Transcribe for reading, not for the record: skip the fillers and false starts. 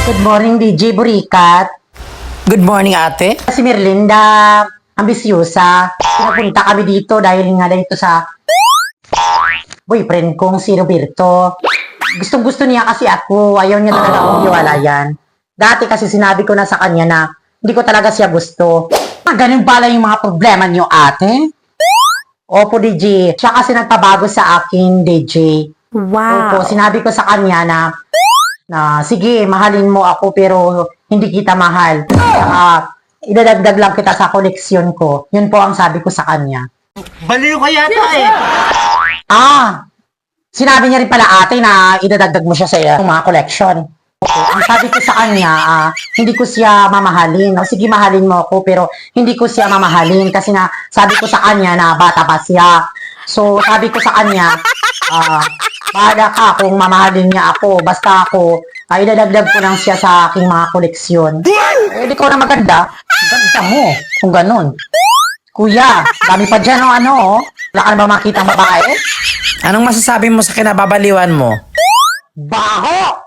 Good morning, DJ Burikat. Good morning, ate. Si Merlinda, ambisyosa. Pinapunta kami dito dahil nga dito sa boyfriend kong si Roberto. Gustong-gusto niya kasi ako. Ayaw niya talaga akong hiwalayan. Dati kasi sinabi ko na sa kanya na hindi ko talaga siya gusto. Ganun pala yung mga problema niyo, ate? Opo, DJ. Siya kasi nagpabago sa akin, DJ. Wow. Opo, sinabi ko sa kanya na sige, mahalin mo ako pero hindi kita mahal. Saka, idadagdag lang kita sa koleksyon ko. Yun po ang sabi ko sa kanya. Baliw ka yata eh. Sinabi niya rin pala ate na idadagdag mo siya sa mga collection. Ang sabi ko sa kanya, hindi ko siya mamahalin. O, sige, mahalin mo ako pero hindi ko siya mamahalin kasi na sabi ko sa kanya na bata pa siya. So, sabi ko sa kanya, bahala ka kung mamahalin niya ako. Basta ako, idadagdag ko lang siya sa aking mga koleksyon. Eh, di ko na maganda. Ganda mo, kung ganun. Kuya, dami pa dyan oh. Wala ka na ba makita ang babae? Anong masasabi mo sa kinababaliwan mo? Baho!